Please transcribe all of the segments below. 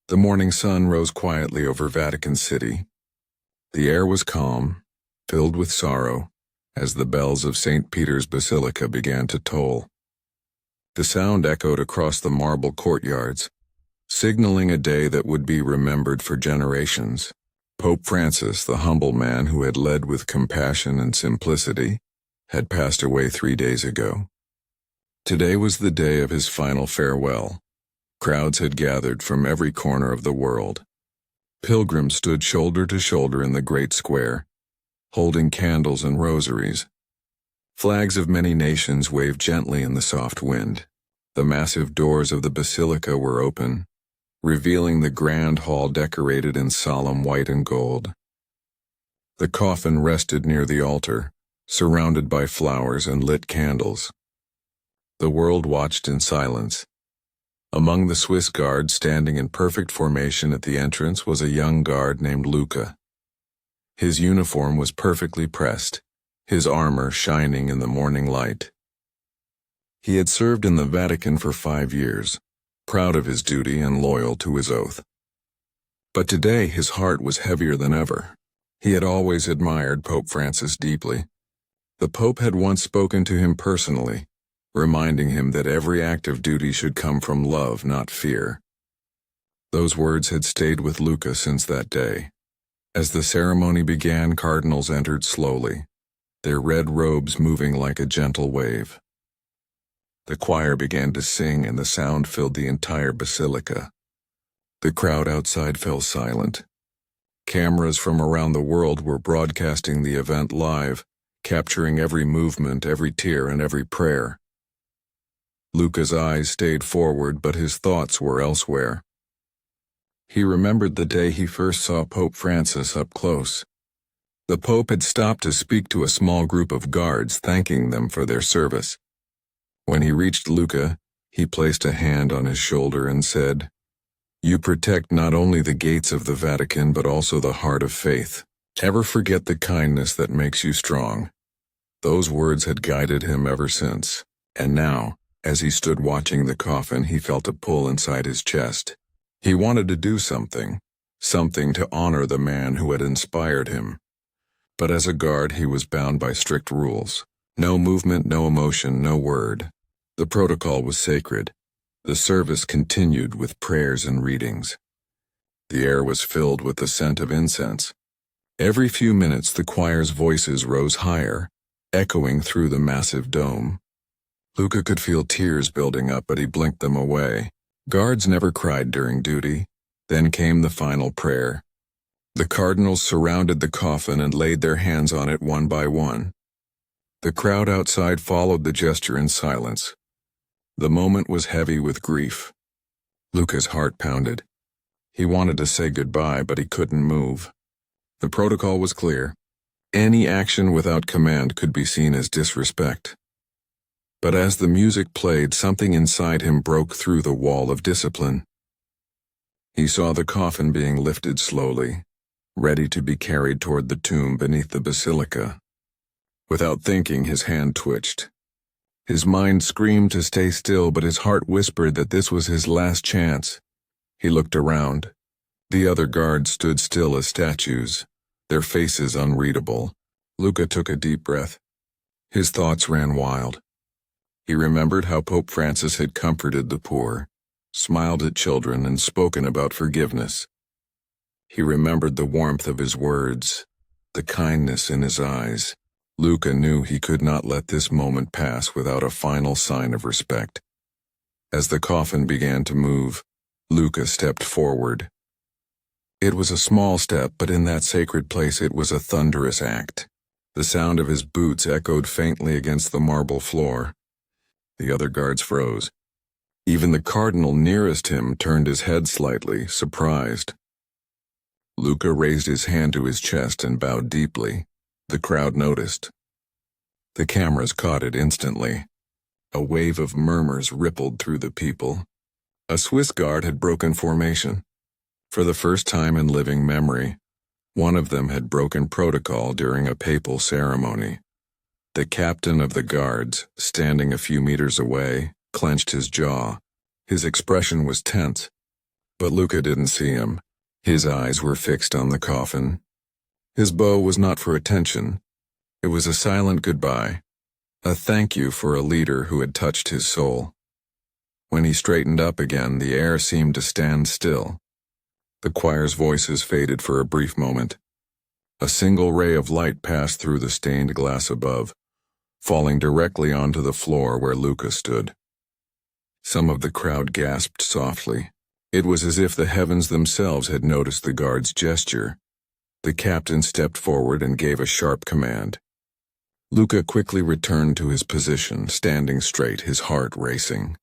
The morning sun rose quietly over Vatican City. The air was calm, filled with sorrow, as the bells of St. Peter's Basilica began to toll. The sound echoed across the marble courtyards, signaling a day that would be remembered for generations. Pope Francis, the humble man who had led with compassion and simplicity, had passed away 3 days ago. Today was the day of his final farewell. Crowds had gathered from every corner of the world. Pilgrims stood shoulder to shoulder in the great square, holding candles and rosaries. Flags of many nations waved gently in the soft wind. The massive doors of the basilica were open, revealing the grand hall decorated in solemn white and gold. The coffin rested near the altar, surrounded by flowers and lit candles. The world watched in silence. Among the Swiss guards standing in perfect formation at the entrance was a young guard named Luca. His uniform was perfectly pressed, his armor shining in the morning light. He had served in the Vatican for 5 years, proud of his duty and loyal to his oath. But today his heart was heavier than ever. He had always admired Pope Francis deeply. The Pope had once spoken to him personally, reminding him that every act of duty should come from love, not fear. Those words had stayed with Luca since that day. As the ceremony began, cardinals entered slowly, their red robes moving like a gentle wave. The choir began to sing and the sound filled the entire basilica. The crowd outside fell silent. Cameras from around the world were broadcasting the event live, capturing every movement, every tear, and every prayer. Luca's eyes stayed forward, but his thoughts were elsewhere. He remembered the day he first saw Pope Francis up close. The Pope had stopped to speak to a small group of guards, thanking them for their service. When he reached Luca, he placed a hand on his shoulder and said, "You protect not only the gates of the Vatican but also the heart of faith. Never forget the kindness that makes you strong." Those words had guided him ever since, and now, as he stood watching the coffin, he felt a pull inside his chest. He wanted to do something to honor the man who had inspired him. But as a guard, he was bound by strict rules. No movement, no emotion, no word. The protocol was sacred. The service continued with prayers and readings. The air was filled with the scent of incense. Every few minutes the choir's voices rose higher, echoing through the massive dome. Luca could feel tears building up, but he blinked them away. Guards never cried during duty. Then came the final prayer. The cardinals surrounded the coffin and laid their hands on it one by one. The crowd outside followed the gesture in silence. The moment was heavy with grief. Luca's heart pounded. He wanted to say goodbye, but he couldn't move. The protocol was clear. Any action without command could be seen as disrespect. But as the music played, something inside him broke through the wall of discipline. He saw the coffin being lifted slowly, ready to be carried toward the tomb beneath the basilica. Without thinking, his hand twitched. His mind screamed to stay still, but his heart whispered that this was his last chance. He looked around. The other guards stood still as statues, their faces unreadable. Luca took a deep breath. His thoughts ran wild. He remembered how Pope Francis had comforted the poor, smiled at children, and spoken about forgiveness. He remembered the warmth of his words, the kindness in his eyes. Luca knew he could not let this moment pass without a final sign of respect. As the coffin began to move, Luca stepped forward. It was a small step, but in that sacred place it was a thunderous act. The sound of his boots echoed faintly against the marble floor. The other guards froze. Even the cardinal nearest him turned his head slightly, surprised. Luca raised his hand to his chest and bowed deeply. The crowd noticed. The cameras caught it instantly. A wave of murmurs rippled through the people. A Swiss guard had broken formation. For the first time in living memory, one of them had broken protocol during a papal ceremony. The captain of the guards, standing a few meters away, clenched his jaw. His expression was tense. But Luca didn't see him. His eyes were fixed on the coffin. His bow was not for attention. It was a silent goodbye, a thank you for a leader who had touched his soul. When he straightened up again, the air seemed to stand still. The choir's voices faded for a brief moment. A single ray of light passed through the stained glass above, falling directly onto the floor where Luca stood. Some of the crowd gasped softly. It was as if the heavens themselves had noticed the guard's gesture. The captain stepped forward and gave a sharp command. Luca quickly returned to his position, standing straight, his heart racing.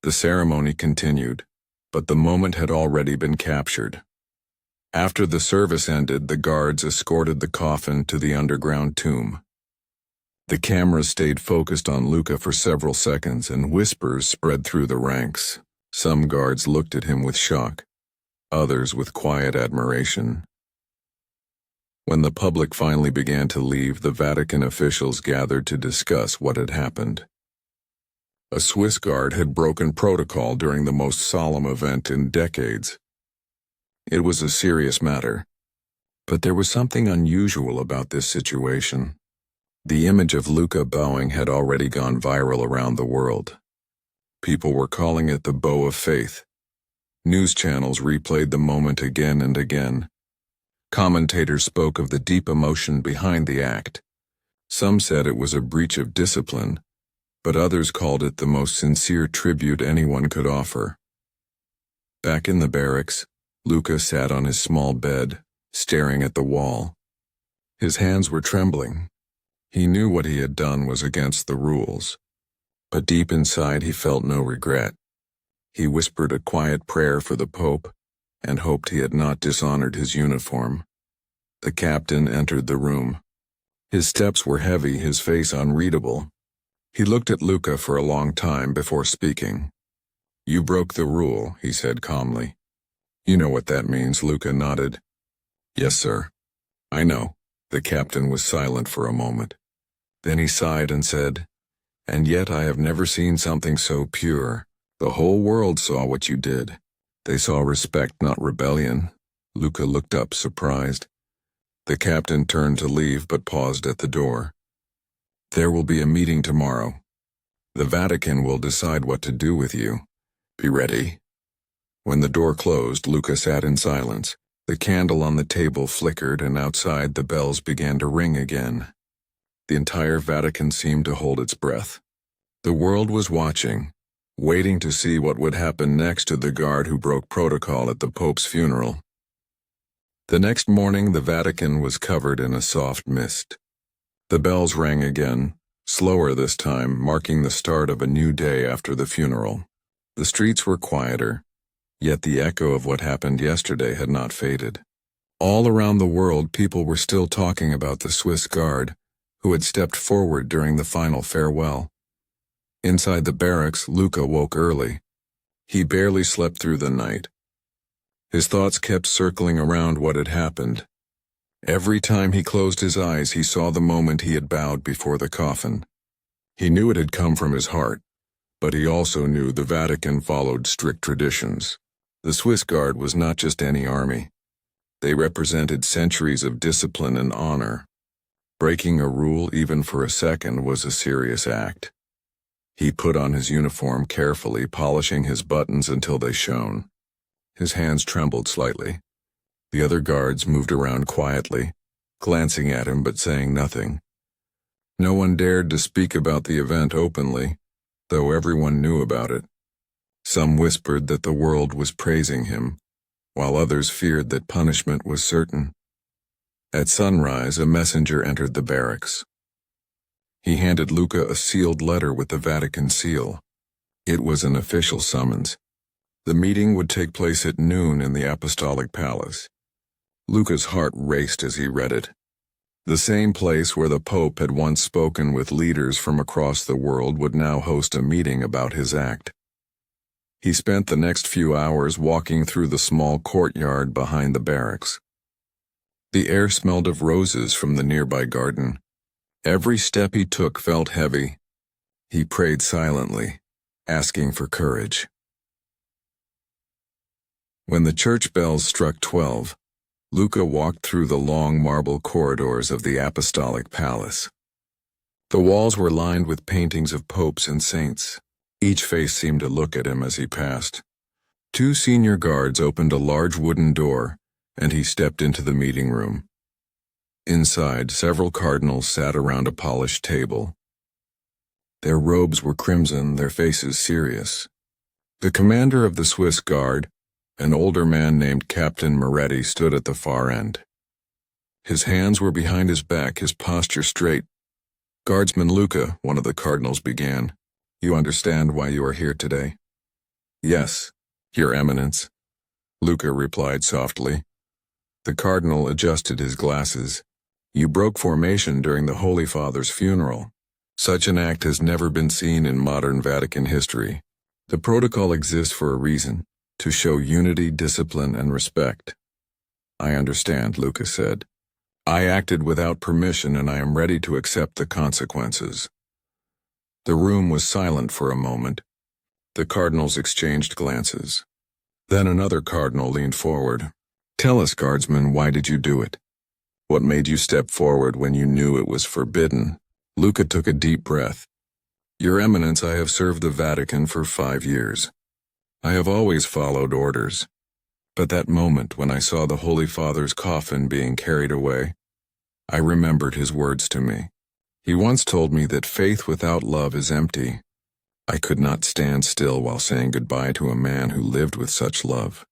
The ceremony continued, but the moment had already been captured. After the service ended, the guards escorted the coffin to the underground tomb. The camera stayed focused on Luca for several seconds, and whispers spread through the ranks. Some guards looked at him with shock, others with quiet admiration. When the public finally began to leave, the Vatican officials gathered to discuss what had happened. A Swiss guard had broken protocol during the most solemn event in decades. It was a serious matter, but there was something unusual about this situation. The image of Luca bowing had already gone viral around the world. People were calling it the bow of faith. News channels replayed the moment again and again. Commentators spoke of the deep emotion behind the act. Some said it was a breach of discipline, but others called it the most sincere tribute anyone could offer. Back in the barracks, Luca sat on his small bed, staring at the wall. His hands were trembling. He knew what he had done was against the rules, but deep inside he felt no regret. He whispered a quiet prayer for the Pope and hoped he had not dishonored his uniform. The captain entered the room. His steps were heavy, his face unreadable. He looked at Luca for a long time before speaking. "You broke the rule," he said calmly. "You know what that means," Luca nodded. "Yes, sir. I know." The captain was silent for a moment. Then he sighed and said, "And yet I have never seen something so pure. The whole world saw what you did. They saw respect, not rebellion." Luca looked up, surprised. The captain turned to leave but paused at the door. "There will be a meeting tomorrow. The Vatican will decide what to do with you. Be ready." When the door closed, Luca sat in silence. The candle on the table flickered, and outside the bells began to ring again. The entire Vatican seemed to hold its breath. The world was watching, waiting to see what would happen next to the guard who broke protocol at the Pope's funeral. The next morning, the Vatican was covered in a soft mist. The bells rang again, slower this time, marking the start of a new day after the funeral. The streets were quieter, yet the echo of what happened yesterday had not faded. All around the world, people were still talking about the Swiss guard, who had stepped forward during the final farewell. Inside the barracks, Luca woke early. He barely slept through the night. His thoughts kept circling around what had happened. Every time he closed his eyes, he saw the moment he had bowed before the coffin. He knew it had come from his heart, but he also knew the Vatican followed strict traditions. The Swiss Guard was not just any army. They represented centuries of discipline and honor. Breaking a rule even for a second was a serious act. He put on his uniform carefully, polishing his buttons until they shone. His hands trembled slightly. The other guards moved around quietly, glancing at him but saying nothing. No one dared to speak about the event openly, though everyone knew about it. Some whispered that the world was praising him, while others feared that punishment was certain. At sunrise, a messenger entered the barracks. He handed Luca a sealed letter with the Vatican seal. It was an official summons. The meeting would take place at noon in the Apostolic Palace. Luca's heart raced as he read it. The same place where the Pope had once spoken with leaders from across the world would now host a meeting about his act. He spent the next few hours walking through the small courtyard behind the barracks. The air smelled of roses from the nearby garden. Every step he took felt heavy. He prayed silently, asking for courage. When the church bells struck 12, Luca walked through the long marble corridors of the apostolic palace. The walls were lined with paintings of popes and saints. Each face seemed to look at him as he passed. Two senior guards opened a large wooden door, and he stepped into the meeting room. Inside, several cardinals sat around a polished table. Their robes were crimson, their faces serious. The commander of the Swiss Guard, an older man named Captain Moretti, stood at the far end. His hands were behind his back, his posture straight. "Guardsman Luca," one of the cardinals began, "you understand why you are here today?" "Yes, Your Eminence," Luca replied softly. The cardinal adjusted his glasses. "You broke formation during the Holy Father's funeral. Such an act has never been seen in modern Vatican history. The protocol exists for a reason, to show unity, discipline, and respect." "I understand," Luca said. "I acted without permission and I am ready to accept the consequences." The room was silent for a moment. The cardinals exchanged glances. Then another cardinal leaned forward. "Tell us, guardsman, why did you do it? What made you step forward when you knew it was forbidden?" Luca took a deep breath. "Your Eminence, I have served the Vatican for 5 years. I have always followed orders. But that moment when I saw the Holy Father's coffin being carried away, I remembered his words to me. He once told me that faith without love is empty. I could not stand still while saying goodbye to a man who lived with such love.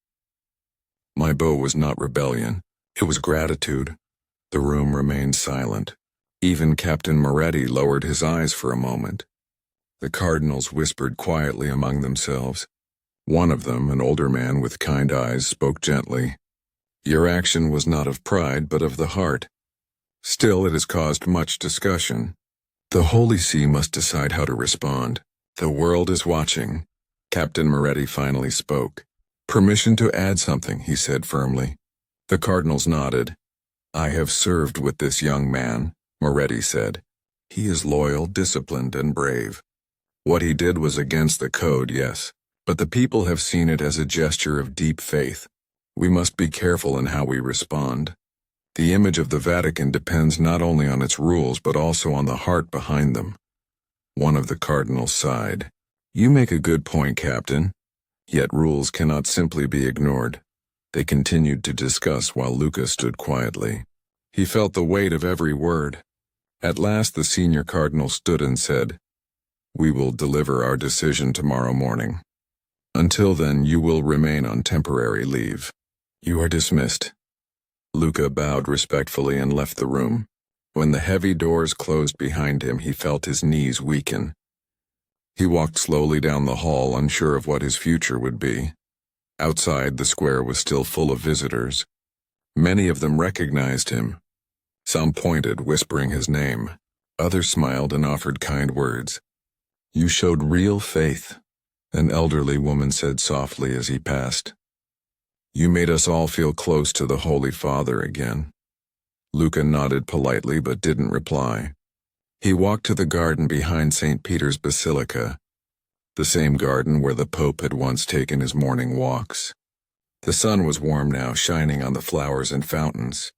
My bow was not rebellion, it was gratitude." The room remained silent. Even Captain Moretti lowered his eyes for a moment. The cardinals whispered quietly among themselves. One of them, an older man with kind eyes, spoke gently. "Your action was not of pride, but of the heart. Still, it has caused much discussion. The Holy See must decide how to respond. The world is watching." Captain Moretti finally spoke. "Permission to add something," he said firmly. The cardinals nodded. "I have served with this young man," Moretti said. "He is loyal, disciplined, and brave. What he did was against the code, yes, but the people have seen it as a gesture of deep faith. We must be careful in how we respond. The image of the Vatican depends not only on its rules but also on the heart behind them." One of the cardinals sighed. "You make a good point, Captain. Yet rules cannot simply be ignored." They continued to discuss while Luca stood quietly. He felt the weight of every word. At last the senior cardinal stood and said, "We will deliver our decision tomorrow morning. Until then, you will remain on temporary leave. You are dismissed." Luca bowed respectfully and left the room. When the heavy doors closed behind him, he felt his knees weaken. He walked slowly down the hall, unsure of what his future would be. Outside, the square was still full of visitors. Many of them recognized him. Some pointed, whispering his name. Others smiled and offered kind words. "You showed real faith," an elderly woman said softly as he passed. "You made us all feel close to the Holy Father again." Luca nodded politely but didn't reply. He walked to the garden behind St. Peter's Basilica, the same garden where the Pope had once taken his morning walks. The sun was warm now, shining on the flowers and fountains.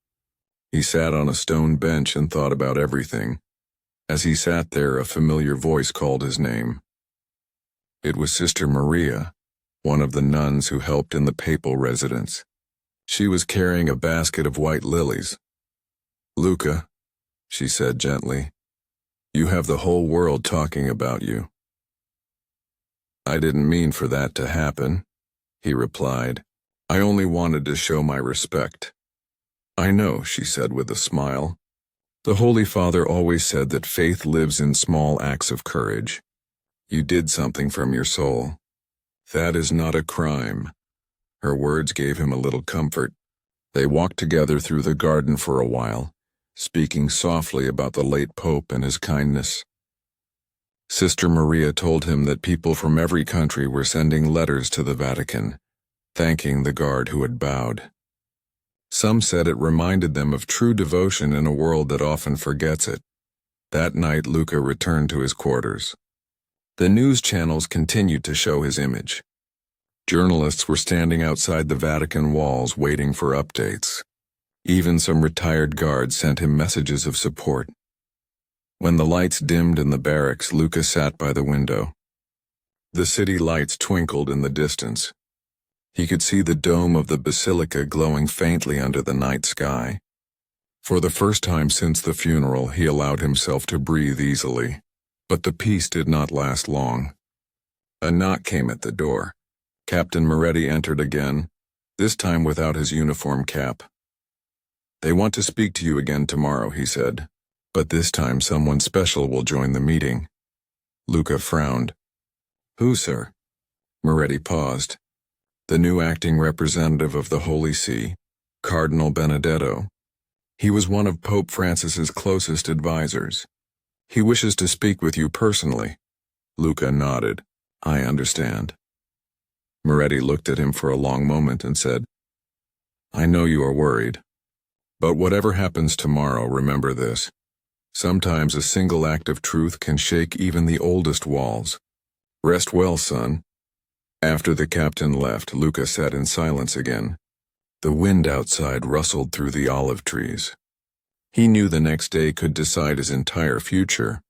He sat on a stone bench and thought about everything. As he sat there, a familiar voice called his name. It was Sister Maria, one of the nuns who helped in the papal residence. She was carrying a basket of white lilies. "Luca," she said gently, "you have the whole world talking about you." "I didn't mean for that to happen," he replied. "I only wanted to show my respect." "I know," she said with a smile. "The Holy Father always said that faith lives in small acts of courage. You did something from your soul. That is not a crime." Her words gave him a little comfort. They walked together through the garden for a while, speaking softly about the late Pope and his kindness. Sister Maria told him that people from every country were sending letters to the Vatican, thanking the guard who had bowed. Some said it reminded them of true devotion in a world that often forgets it. That night, Luca returned to his quarters. The news channels continued to show his image. Journalists were standing outside the Vatican walls waiting for updates. Even some retired guards sent him messages of support. When the lights dimmed in the barracks, Luca sat by the window. The city lights twinkled in the distance. He could see the dome of the basilica glowing faintly under the night sky. For the first time since the funeral, he allowed himself to breathe easily. But the peace did not last long. A knock came at the door. Captain Moretti entered again, this time without his uniform cap. "They want to speak to you again tomorrow," he said. "But this time someone special will join the meeting." Luca frowned. "Who, sir?" Moretti paused. "The new acting representative of the Holy See, Cardinal Benedetto. He was one of Pope Francis's closest advisors. He wishes to speak with you personally." Luca nodded. "I understand." Moretti looked at him for a long moment and said, "I know you are worried. But whatever happens tomorrow, remember this. Sometimes a single act of truth can shake even the oldest walls. Rest well, son." After the captain left, Luca sat in silence again. The wind outside rustled through the olive trees. He knew the next day could decide his entire future.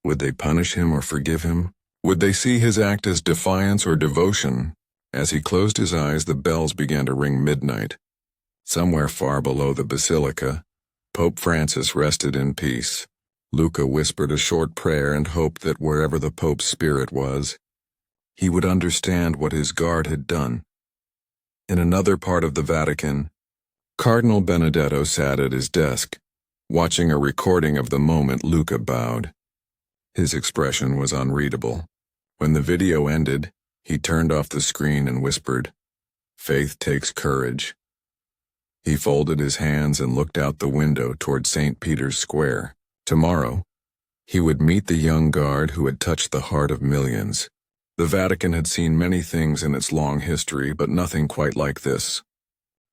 Would they punish him or forgive him? Would they see his act as defiance or devotion? As he closed his eyes, the bells began to ring midnight. Somewhere far below the basilica, Pope Francis rested in peace. Luca whispered a short prayer and hoped that wherever the Pope's spirit was, he would understand what his guard had done. In another part of the Vatican, Cardinal Benedetto sat at his desk, watching a recording of the moment Luca bowed. His expression was unreadable. When the video ended, he turned off the screen and whispered, "Faith takes courage." He folded his hands and looked out the window toward St. Peter's Square. Tomorrow, he would meet the young guard who had touched the heart of millions. The Vatican had seen many things in its long history, but nothing quite like this.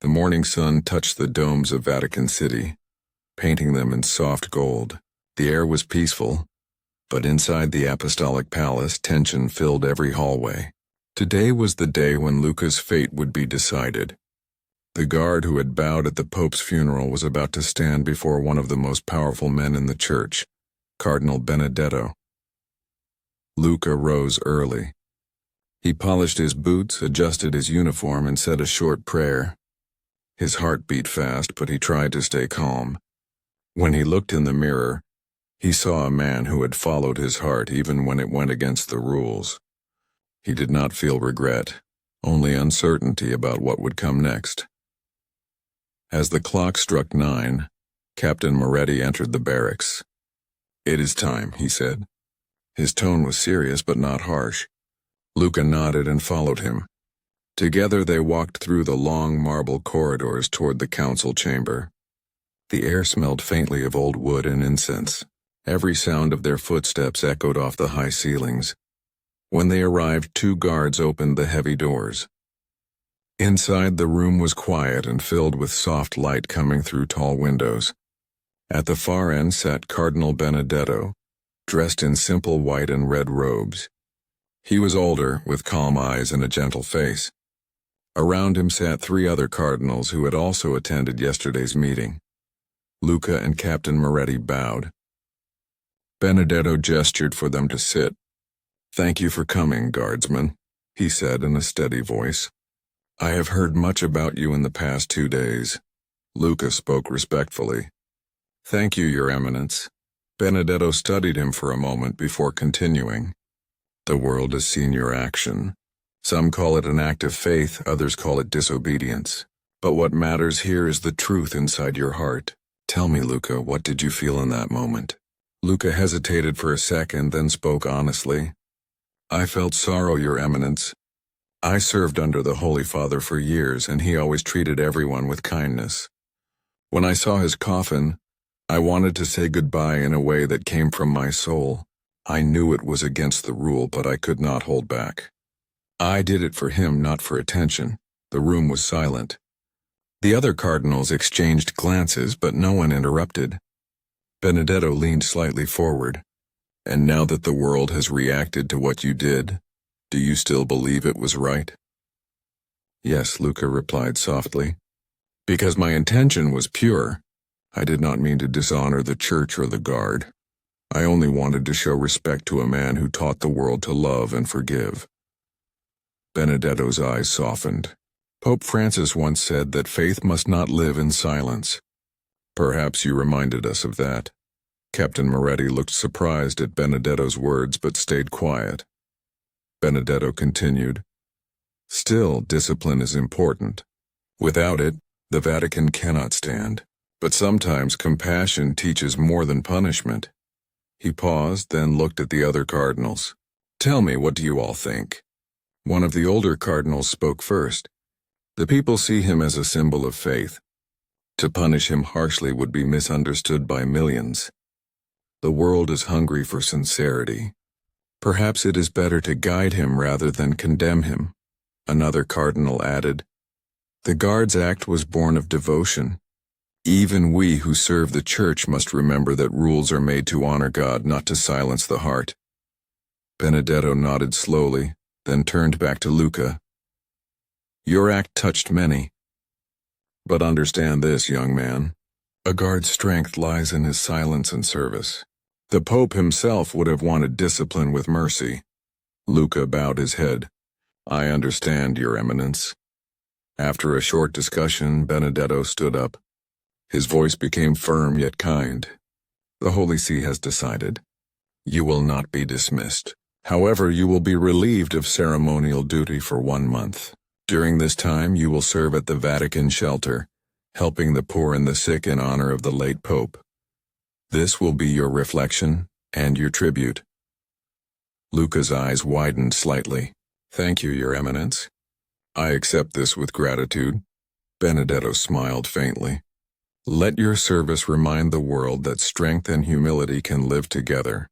The morning sun touched the domes of Vatican City, painting them in soft gold. The air was peaceful, but inside the Apostolic Palace, tension filled every hallway. Today was the day when Luca's fate would be decided. The guard who had bowed at the Pope's funeral was about to stand before one of the most powerful men in the church, Cardinal Benedetto. Luca rose early. He polished his boots, adjusted his uniform, and said a short prayer. His heart beat fast, but he tried to stay calm. When he looked in the mirror, he saw a man who had followed his heart even when it went against the rules. He did not feel regret, only uncertainty about what would come next. As the clock struck 9, Captain Moretti entered the barracks. "It is time," he said. His tone was serious but not harsh. Luca nodded and followed him. Together they walked through the long marble corridors toward the council chamber. The air smelled faintly of old wood and incense. Every sound of their footsteps echoed off the high ceilings. When they arrived, 2 guards opened the heavy doors. Inside, the room was quiet and filled with soft light coming through tall windows. At the far end sat Cardinal Benedetto, dressed in simple white and red robes. He was older, with calm eyes and a gentle face. Around him sat 3 other cardinals who had also attended yesterday's meeting. Luca and Captain Moretti bowed. Benedetto gestured for them to sit. "Thank you for coming, guardsmen," he said in a steady voice. "I have heard much about you in the past 2 days." Luca spoke respectfully. "Thank you, Your Eminence." Benedetto studied him for a moment before continuing. "The world has seen your action. Some call it an act of faith, others call it disobedience. But what matters here is the truth inside your heart. Tell me, Luca, what did you feel in that moment?" Luca hesitated for a second, then spoke honestly. "I felt sorrow, Your Eminence. I served under the Holy Father for years, and he always treated everyone with kindness. When I saw his coffin, I wanted to say goodbye in a way that came from my soul. I knew it was against the rule, but I could not hold back. I did it for him, not for attention." The room was silent. The other cardinals exchanged glances, but no one interrupted. Benedetto leaned slightly forward. "And now that the world has reacted to what you did, do you still believe it was right?" Yes, Luca replied softly. Because my intention was pure. I did not mean to dishonor the church or the guard. I only wanted to show respect to a man who taught the world to love and forgive. Benedetto's eyes softened. Pope Francis once said that faith must not live in silence. Perhaps you reminded us of that. Captain Moretti looked surprised at Benedetto's words but stayed quiet. Benedetto continued. Still, discipline is important. Without it, the Vatican cannot stand. But sometimes compassion teaches more than punishment. He paused, then looked at the other cardinals. Tell me, what do you all think? One of the older cardinals spoke first. The people see him as a symbol of faith. To punish him harshly would be misunderstood by millions. The world is hungry for sincerity. Perhaps it is better to guide him rather than condemn him. Another cardinal added, the Guards Act was born of devotion. Even we who serve the church must remember that rules are made to honor God, not to silence the heart. Benedetto nodded slowly, then turned back to Luca. Your act touched many. But understand this, young man. A guard's strength lies in his silence and service. The Pope himself would have wanted discipline with mercy. Luca bowed his head. I understand, Your Eminence. After a short discussion, Benedetto stood up. His voice became firm yet kind. The Holy See has decided. You will not be dismissed. However, you will be relieved of ceremonial duty for 1 month. During this time, you will serve at the Vatican shelter, helping the poor and the sick in honor of the late Pope. This will be your reflection and your tribute. Luca's eyes widened slightly. Thank you, Your Eminence. I accept this with gratitude. Benedetto smiled faintly. Let your service remind the world that strength and humility can live together.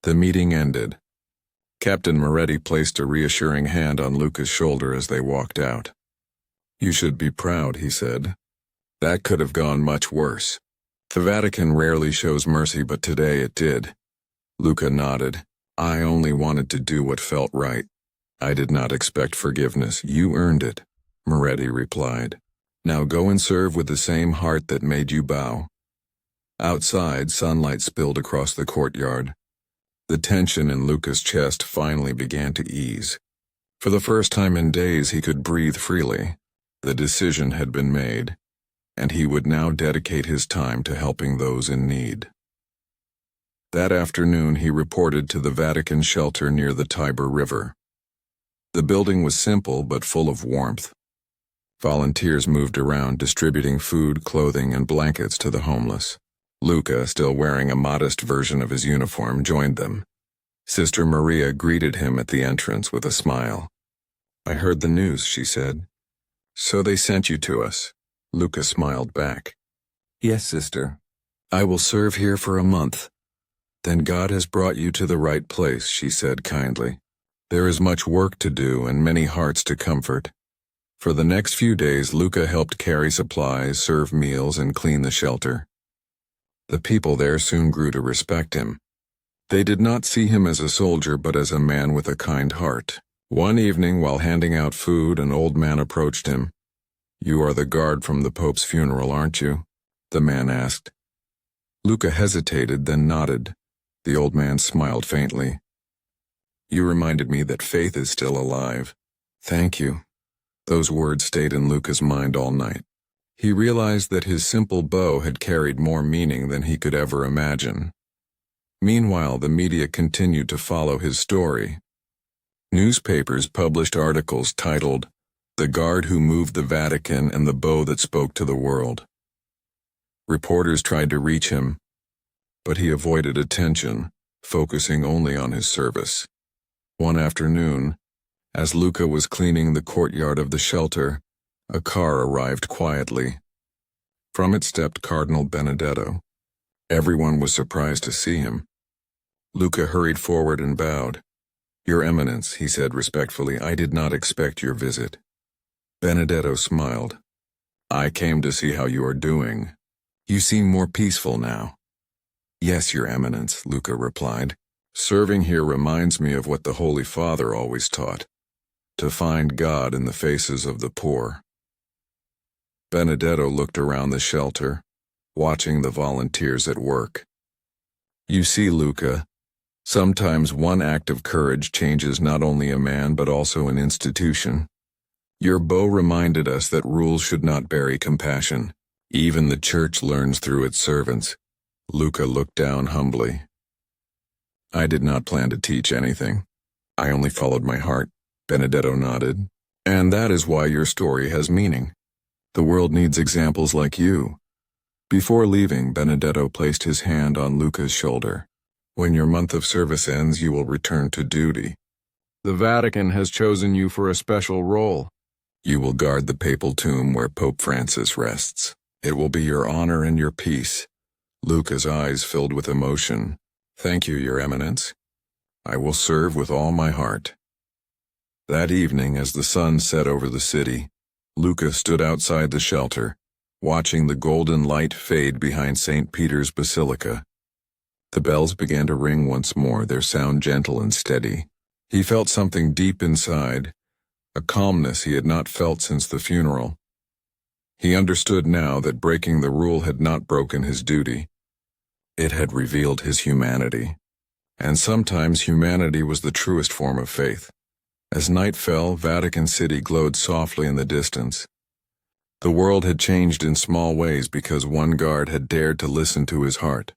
The meeting ended. Captain Moretti placed a reassuring hand on Luca's shoulder as they walked out. You should be proud, he said. That could have gone much worse. The Vatican rarely shows mercy, but today it did. Luca nodded. I only wanted to do what felt right. I did not expect forgiveness. You earned it, Moretti replied. Now go and serve with the same heart that made you bow. Outside, sunlight spilled across the courtyard. The tension in Luca's chest finally began to ease. For the first time in days, he could breathe freely. The decision had been made, and he would now dedicate his time to helping those in need. That afternoon, he reported to the Vatican shelter near the Tiber River. The building was simple but full of warmth. Volunteers moved around distributing food, clothing, and blankets to the homeless. Luca, still wearing a modest version of his uniform, joined them. Sister Maria greeted him at the entrance with a smile. I heard the news, she said. So they sent you to us. Luca smiled back. Yes, sister. I will serve here for a month. Then God has brought you to the right place, she said kindly. There is much work to do and many hearts to comfort. For the next few days, Luca helped carry supplies, serve meals, and clean the shelter. The people there soon grew to respect him. They did not see him as a soldier, but as a man with a kind heart. One evening, while handing out food, an old man approached him. You are the guard from the Pope's funeral, aren't you? The man asked. Luca hesitated, then nodded. The old man smiled faintly. You reminded me that faith is still alive. Thank you. Those words stayed in Luca's mind all night. He realized that his simple bow had carried more meaning than he could ever imagine. Meanwhile, the media continued to follow his story. Newspapers published articles titled, The Guard Who Moved the Vatican and the Bow That Spoke to the World. Reporters tried to reach him, but he avoided attention, focusing only on his service. One afternoon, as Luca was cleaning the courtyard of the shelter, a car arrived quietly. From it stepped Cardinal Benedetto. Everyone was surprised to see him. Luca hurried forward and bowed. Your Eminence, he said respectfully, I did not expect your visit. Benedetto smiled. I came to see how you are doing. You seem more peaceful now. Yes, Your Eminence, Luca replied. Serving here reminds me of what the Holy Father always taught. to find God in the faces of the poor. Benedetto looked around the shelter, watching the volunteers at work. You see, Luca, sometimes one act of courage changes not only a man but also an institution. Your bow reminded us that rules should not bury compassion. Even the church learns through its servants. Luca looked down humbly. I did not plan to teach anything. I only followed my heart, Benedetto nodded. And that is why your story has meaning. The world needs examples like you. Before leaving, Benedetto placed his hand on Luca's shoulder. When your month of service ends, you will return to duty. The Vatican has chosen you for a special role. You will guard the papal tomb where Pope Francis rests. It will be your honor and your peace. Luca's eyes filled with emotion. Thank you, Your Eminence. I will serve with all my heart. That evening, as the sun set over the city, Luca stood outside the shelter, watching the golden light fade behind St. Peter's Basilica. The bells began to ring once more, their sound gentle and steady. He felt something deep inside, a calmness he had not felt since the funeral. He understood now that breaking the rule had not broken his duty. It had revealed his humanity. And sometimes humanity was the truest form of faith. As night fell, Vatican City glowed softly in the distance. The world had changed in small ways because one guard had dared to listen to his heart.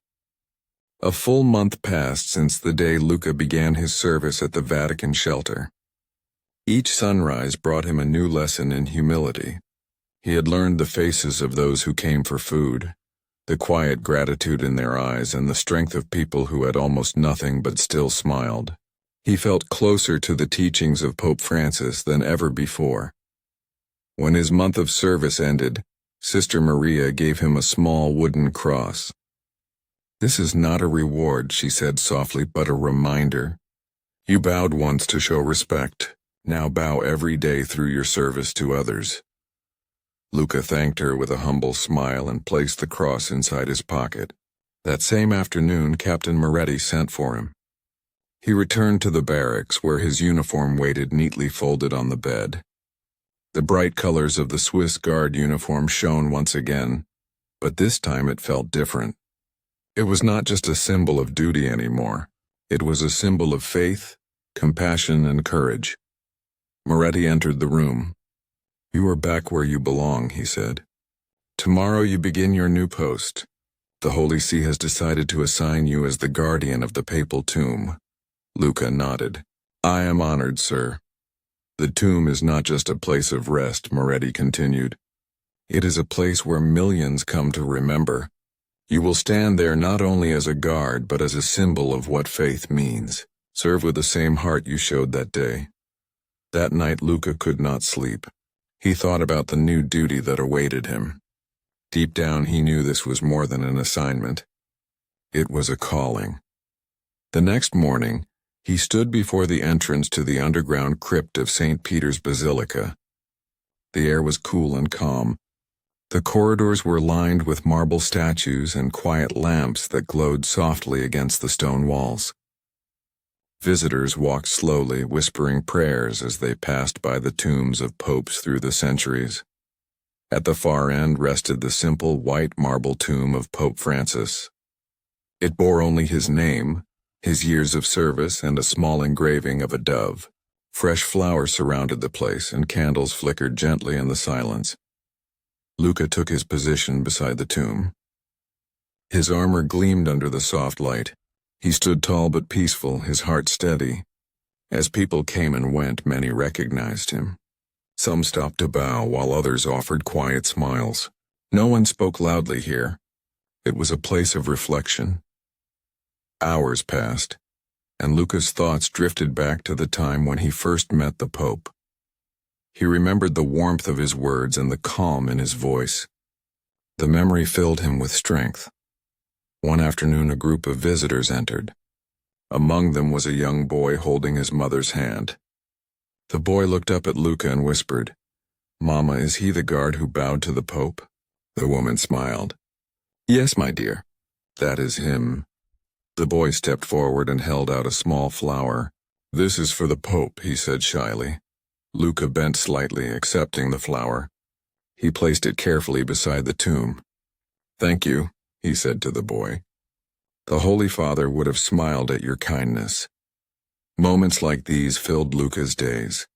A full month passed since the day Luca began his service at the Vatican shelter. Each sunrise brought him a new lesson in humility. He had learned the faces of those who came for food, the quiet gratitude in their eyes, and the strength of people who had almost nothing but still smiled. He felt closer to the teachings of Pope Francis than ever before. When his month of service ended, Sister Maria gave him a small wooden cross. This is not a reward, she said softly, but a reminder. You bowed once to show respect. Now bow every day through your service to others. Luca thanked her with a humble smile and placed the cross inside his pocket. That same afternoon, Captain Moretti sent for him. He returned to the barracks, where his uniform waited neatly folded on the bed. The bright colors of the Swiss Guard uniform shone once again, but this time it felt different. It was not just a symbol of duty anymore. It was a symbol of faith, compassion, and courage. Moretti entered the room. You are back where you belong, he said. Tomorrow you begin your new post. The Holy See has decided to assign you as the guardian of the papal tomb. Luca nodded. I am honored, sir. The tomb is not just a place of rest, Moretti continued. It is a place where millions come to remember. You will stand there not only as a guard, but as a symbol of what faith means. Serve with the same heart you showed that day. That night Luca could not sleep. He thought about the new duty that awaited him. Deep down he knew this was more than an assignment. It was a calling. The next morning, he stood before the entrance to the underground crypt of St. Peter's Basilica. The air was cool and calm. The corridors were lined with marble statues and quiet lamps that glowed softly against the stone walls. Visitors walked slowly, whispering prayers as they passed by the tombs of popes through the centuries. At the far end rested the simple white marble tomb of Pope Francis. It bore only his name, his years of service, and a small engraving of a dove. Fresh flowers surrounded the place, and candles flickered gently in the silence. Luca took his position beside the tomb. His armor gleamed under the soft light. He stood tall but peaceful, his heart steady. As people came and went, many recognized him. Some stopped to bow, while others offered quiet smiles. No one spoke loudly here. It was a place of reflection. Hours passed, and Luca's thoughts drifted back to the time when he first met the Pope. He remembered the warmth of his words and the calm in his voice. The memory filled him with strength. One afternoon, a group of visitors entered. Among them was a young boy holding his mother's hand. The boy looked up at Luca and whispered, "Mama, is he the guard who bowed to the Pope?" The woman smiled. "Yes, my dear, that is him." The boy stepped forward and held out a small flower. "This is for the Pope," he said shyly. Luca bent slightly, accepting the flower. He placed it carefully beside the tomb. "Thank you," he said to the boy. "The Holy Father would have smiled at your kindness." Moments like these filled Luca's days.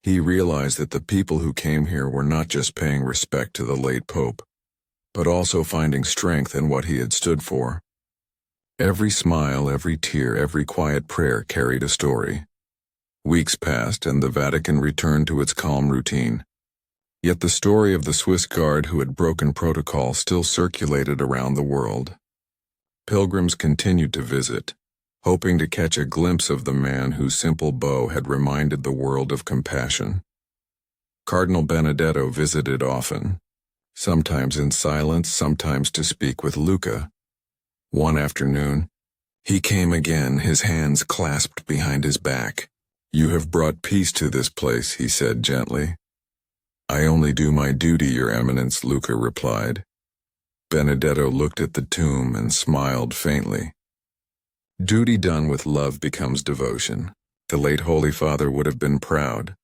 He realized that the people who came here were not just paying respect to the late Pope, but also finding strength in what he had stood for. Every smile, every tear, every quiet prayer carried a story. Weeks passed, and the Vatican returned to its calm routine. Yet the story of the Swiss guard who had broken protocol still circulated around the world. Pilgrims continued to visit, hoping to catch a glimpse of the man whose simple bow had reminded the world of compassion. Cardinal Benedetto visited often, sometimes in silence, sometimes to speak with Luca. One afternoon, he came again, his hands clasped behind his back. "You have brought peace to this place," he said gently. "I only do my duty, Your Eminence," Luca replied. Benedetto looked at the tomb and smiled faintly. Duty done with love becomes devotion. The late Holy Father would have been proud.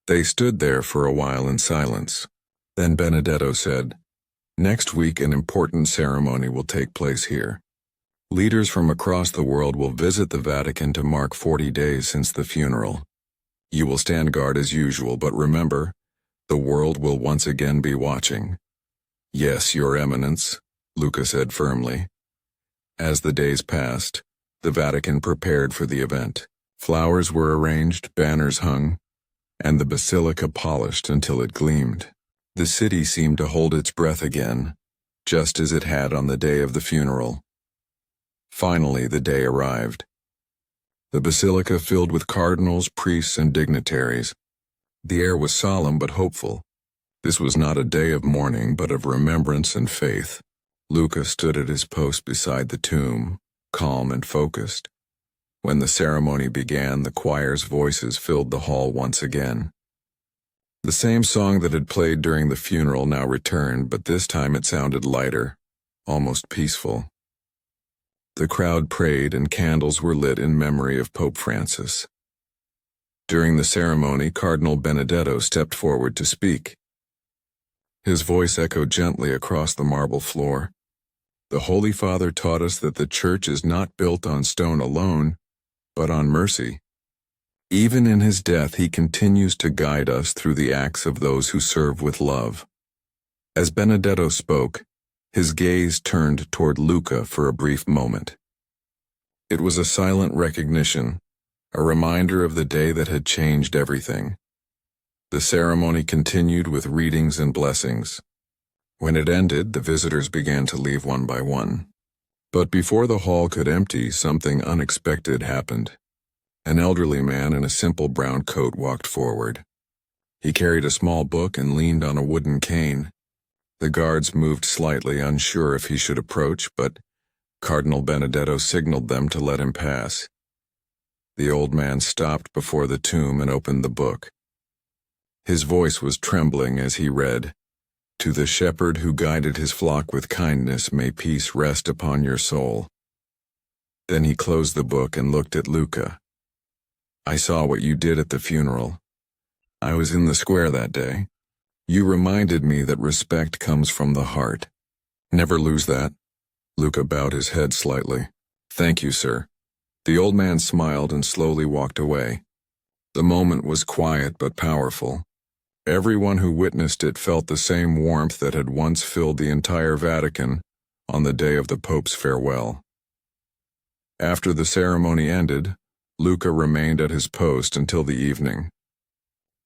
They stood there for a while in silence. Then Benedetto said, "Next week an important ceremony will take place here. Leaders from across the world will visit the Vatican to mark 40 days since the funeral. You will stand guard as usual, but remember, the world will once again be watching." "Yes, Your Eminence," Luca said firmly. As the days passed, the Vatican prepared for the event. Flowers were arranged, banners hung, and the basilica polished until it gleamed. The city seemed to hold its breath again, just as it had on the day of the funeral. Finally, the day arrived. The basilica filled with cardinals, priests, and dignitaries. The air was solemn but hopeful. This was not a day of mourning, but of remembrance and faith. Luca stood at his post beside the tomb, calm and focused. When the ceremony began, the choir's voices filled the hall once again. The same song that had played during the funeral now returned, but this time it sounded lighter, almost peaceful. The crowd prayed and candles were lit in memory of Pope Francis. During the ceremony, Cardinal Benedetto stepped forward to speak. His voice echoed gently across the marble floor. "The Holy Father taught us that the Church is not built on stone alone, but on mercy. Even in his death, he continues to guide us through the acts of those who serve with love." As Benedetto spoke, his gaze turned toward Luca for a brief moment. It was a silent recognition, a reminder of the day that had changed everything. The ceremony continued with readings and blessings. When it ended, the visitors began to leave one by one. But before the hall could empty, something unexpected happened. An elderly man in a simple brown coat walked forward. He carried a small book and leaned on a wooden cane. The guards moved slightly, unsure if he should approach, but Cardinal Benedetto signaled them to let him pass. The old man stopped before the tomb and opened the book. His voice was trembling as he read, "To the shepherd who guided his flock with kindness, may peace rest upon your soul." Then he closed the book and looked at Luca. "I saw what you did at the funeral. I was in the square that day. You reminded me that respect comes from the heart. Never lose that." Luca bowed his head slightly. "Thank you, sir." The old man smiled and slowly walked away. The moment was quiet but powerful. Everyone who witnessed it felt the same warmth that had once filled the entire Vatican on the day of the Pope's farewell. After the ceremony ended, Luca remained at his post until the evening.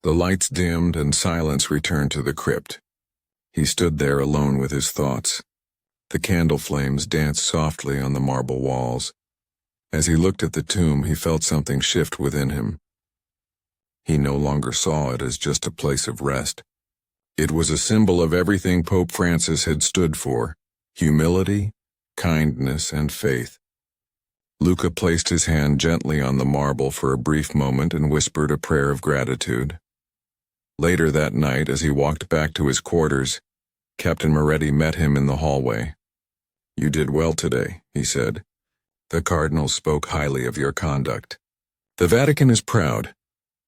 The lights dimmed and silence returned to the crypt. He stood there alone with his thoughts. The candle flames danced softly on the marble walls. As he looked at the tomb, he felt something shift within him. He no longer saw it as just a place of rest. It was a symbol of everything Pope Francis had stood for: humility, kindness, and faith. Luca placed his hand gently on the marble for a brief moment and whispered a prayer of gratitude. Later that night, as he walked back to his quarters, Captain Moretti met him in the hallway. "You did well today," he said. "The Cardinal spoke highly of your conduct. The Vatican is proud.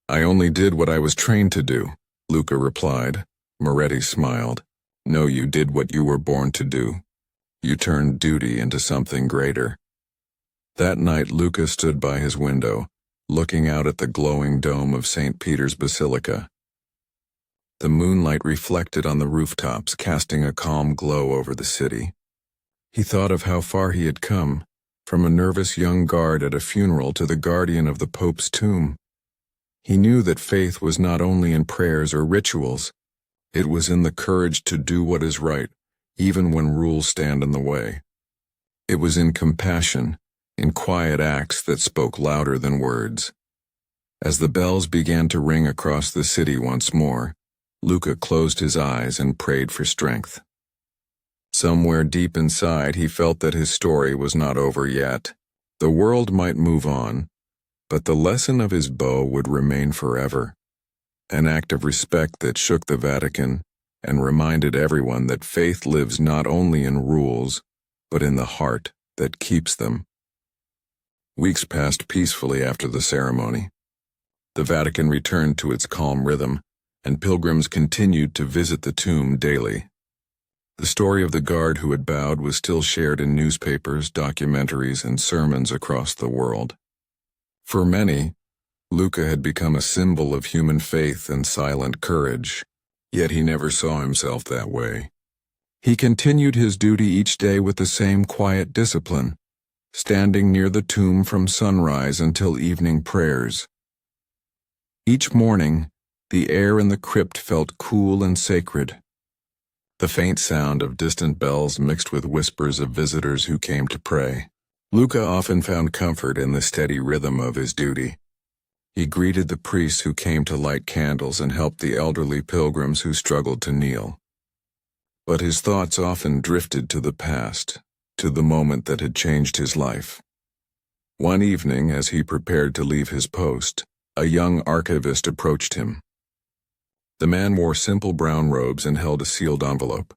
I only did what I was trained to do, Luca replied. Moretti smiled. No, you did what you were born to do. You turned duty into something greater. That night Luca stood by his window, looking out at the glowing dome of St. Peter's Basilica. The moonlight reflected on the rooftops, casting a calm glow over the city. He thought of how far he had come, from a nervous young guard at a funeral to the guardian of the Pope's tomb. He knew that faith was not only in prayers or rituals, it was in the courage to do what is right, even when rules stand in the way. It was in compassion, in quiet acts that spoke louder than words. As the bells began to ring across the city once more, Luca closed his eyes and prayed for strength. Somewhere deep inside he felt that his story was not over yet. The world might move on, but the lesson of his bow would remain forever. An act of respect that shook the Vatican and reminded everyone that faith lives not only in rules, but in the heart that keeps them. Weeks passed peacefully after the ceremony. The Vatican returned to its calm rhythm, and pilgrims continued to visit the tomb daily. The story of the guard who had bowed was still shared in newspapers, documentaries, and sermons across the world. For many, Luca had become a symbol of human faith and silent courage, yet he never saw himself that way. He continued his duty each day with the same quiet discipline, standing near the tomb from sunrise until evening prayers. Each morning, the air in the crypt felt cool and sacred. The faint sound of distant bells mixed with whispers of visitors who came to pray. Luca often found comfort in the steady rhythm of his duty. He greeted the priests who came to light candles and helped the elderly pilgrims who struggled to kneel. But his thoughts often drifted to the past, to the moment that had changed his life. One evening, as he prepared to leave his post, a young archivist approached him. The man wore simple brown robes and held a sealed envelope.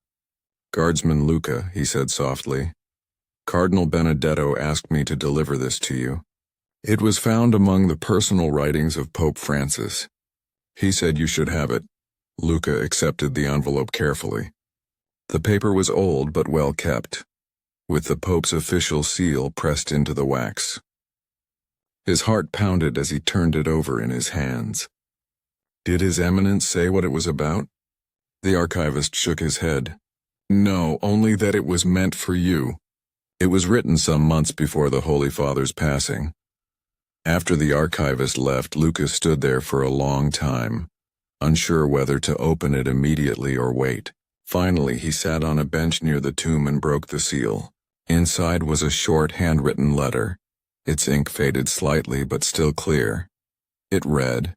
"Guardsman Luca," he said softly, "Cardinal Benedetto asked me to deliver this to you. It was found among the personal writings of Pope Francis. He said you should have it." Luca accepted the envelope carefully. The paper was old but well kept, with the Pope's official seal pressed into the wax. His heart pounded as he turned it over in his hands. Did His Eminence say what it was about? The archivist shook his head. No, only that it was meant for you. It was written some months before the Holy Father's passing. After the archivist left, Lucas stood there for a long time, unsure whether to open it immediately or wait. Finally, he sat on a bench near the tomb and broke the seal. Inside was a short, handwritten letter. Its ink faded slightly but still clear. It read,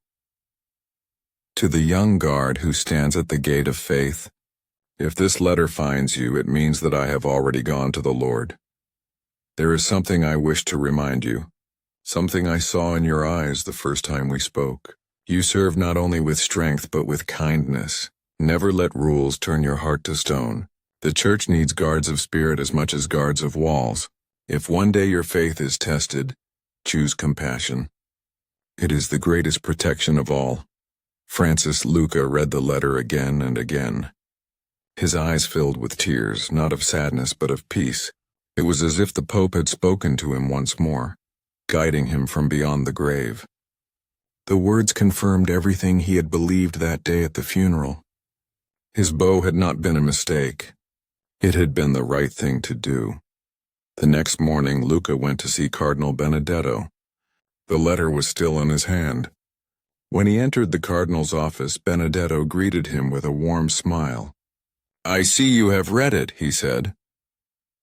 "To the young guard who stands at the gate of faith, if this letter finds you, it means that I have already gone to the Lord. There is something I wish to remind you, something I saw in your eyes the first time we spoke. You serve not only with strength but with kindness. Never let rules turn your heart to stone. The Church needs guards of spirit as much as guards of walls. If one day your faith is tested, choose compassion. It is the greatest protection of all." Francis Luca read the letter again and again. His eyes filled with tears, not of sadness but of peace. It was as if the Pope had spoken to him once more, guiding him from beyond the grave. The words confirmed everything he had believed that day at the funeral. His bow had not been a mistake. It had been the right thing to do. The next morning, Luca went to see Cardinal Benedetto. The letter was still in his hand. When he entered the cardinal's office, Benedetto greeted him with a warm smile. "I see you have read it," he said.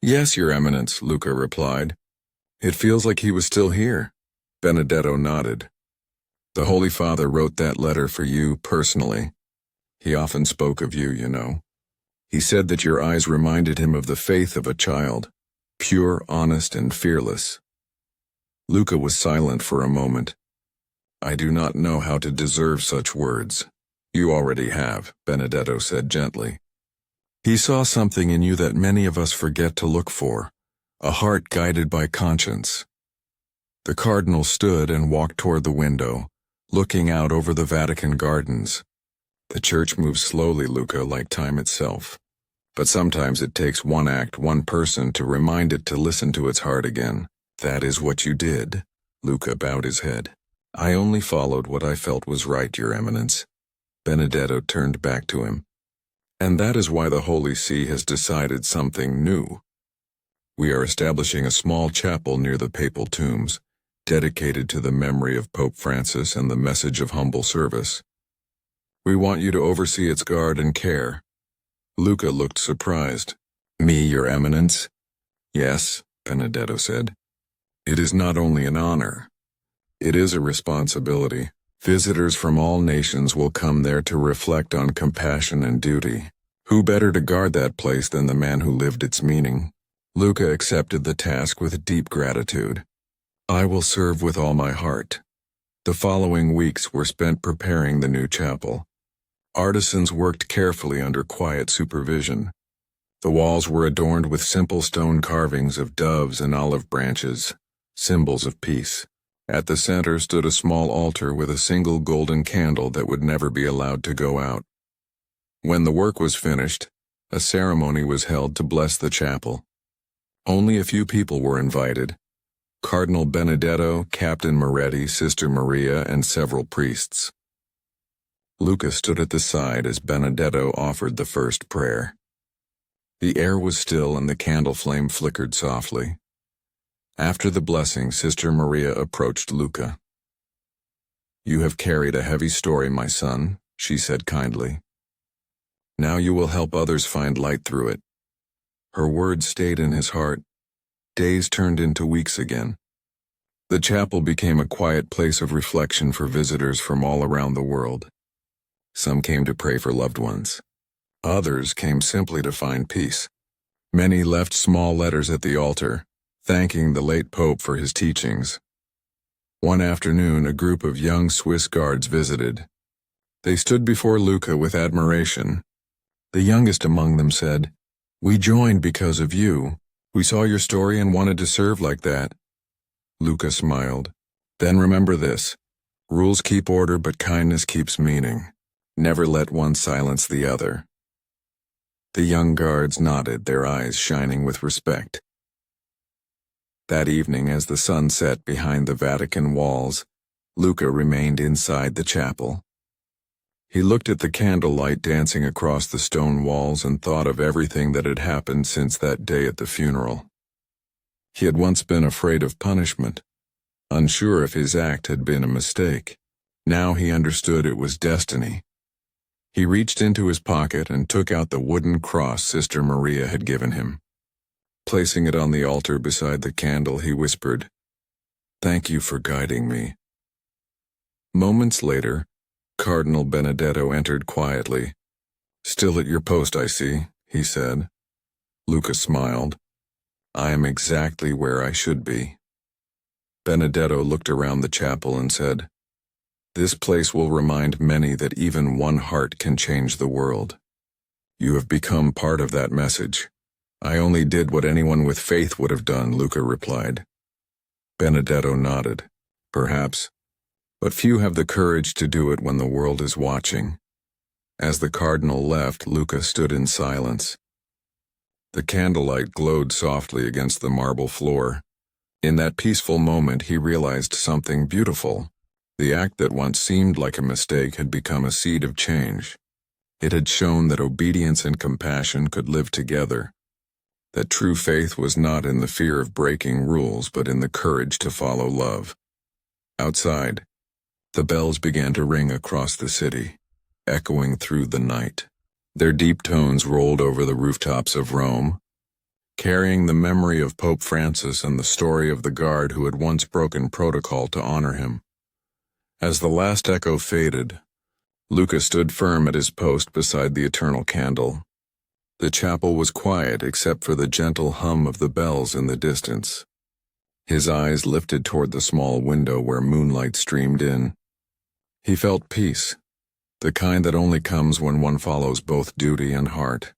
"Yes, Your Eminence," Luca replied. "It feels like he was still here." Benedetto nodded. "The Holy Father wrote that letter for you personally. He often spoke of you, you know. He said that your eyes reminded him of the faith of a child, pure, honest, and fearless." Luca was silent for a moment. "I do not know how to deserve such words." "You already have," Benedetto said gently. "He saw something in you that many of us forget to look for, a heart guided by conscience." The cardinal stood and walked toward the window, looking out over the Vatican gardens. The church moves slowly, Luca, like time itself. But sometimes it takes one act, one person to remind it to listen to its heart again. That is what you did. Luca bowed his head. I only followed what I felt was right, Your Eminence. Benedetto turned back to him. And that is why the Holy See has decided something new. We are establishing a small chapel near the papal tombs, dedicated to the memory of Pope Francis and the message of humble service. We want you to oversee its guard and care. Luca looked surprised. Me, Your Eminence? Yes, Benedetto said. It is not only an honor. It is a responsibility. Visitors from all nations will come there to reflect on compassion and duty. Who better to guard that place than the man who lived its meaning? Luca accepted the task with deep gratitude. I will serve with all my heart. The following weeks were spent preparing the new chapel. Artisans worked carefully under quiet supervision. The walls were adorned with simple stone carvings of doves and olive branches, symbols of peace. At the center stood a small altar with a single golden candle that would never be allowed to go out. When the work was finished, a ceremony was held to bless the chapel. Only a few people were invited: Cardinal Benedetto, Captain Moretti, Sister Maria, and several priests. Luca stood at the side as Benedetto offered the first prayer. The air was still and the candle flame flickered softly. After the blessing, Sister Maria approached Luca. You have carried a heavy story, my son, she said kindly. Now you will help others find light through it. Her words stayed in his heart. Days turned into weeks again. The chapel became a quiet place of reflection for visitors from all around the world. Some came to pray for loved ones. Others came simply to find peace. Many left small letters at the altar, thanking the late Pope for his teachings. One afternoon, a group of young Swiss guards visited. They stood before Luca with admiration. The youngest among them said, We joined because of you. We saw your story and wanted to serve like that. Luca smiled. Then remember this. Rules keep order, but kindness keeps meaning. Never let one silence the other. The young guards nodded, their eyes shining with respect. That evening, as the sun set behind the Vatican walls, Luca remained inside the chapel. He looked at the candlelight dancing across the stone walls and thought of everything that had happened since that day at the funeral. He had once been afraid of punishment, unsure if his act had been a mistake. Now he understood it was destiny. He reached into his pocket and took out the wooden cross Sister Maria had given him. Placing it on the altar beside the candle, he whispered, Thank you for guiding me. Moments later, Cardinal Benedetto entered quietly. Still at your post, I see, he said. Luca smiled. I am exactly where I should be. Benedetto looked around the chapel and said, This place will remind many that even one heart can change the world. You have become part of that message. I only did what anyone with faith would have done, Luca replied. Benedetto nodded. Perhaps. But few have the courage to do it when the world is watching. As the cardinal left, Luca stood in silence. The candlelight glowed softly against the marble floor. In that peaceful moment, he realized something beautiful. The act that once seemed like a mistake had become a seed of change. It had shown that obedience and compassion could live together. That true faith was not in the fear of breaking rules, but in the courage to follow love. Outside, the bells began to ring across the city, echoing through the night. Their deep tones rolled over the rooftops of Rome, carrying the memory of Pope Francis and the story of the guard who had once broken protocol to honor him. As the last echo faded, Luca stood firm at his post beside the eternal candle. The chapel was quiet except for the gentle hum of the bells in the distance. His eyes lifted toward the small window where moonlight streamed in. He felt peace, the kind that only comes when one follows both duty and heart.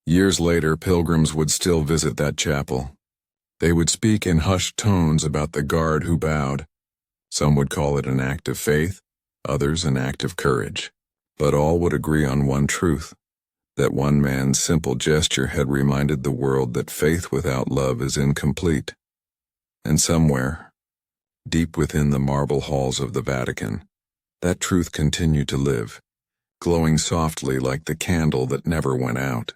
Years later, pilgrims would still visit that chapel. They would speak in hushed tones about the guard who bowed, Some would call it an act of faith, others an act of courage. But all would agree on one truth, that one man's simple gesture had reminded the world that faith without love is incomplete. And somewhere, deep within the marble halls of the Vatican, that truth continued to live, glowing softly like the candle that never went out.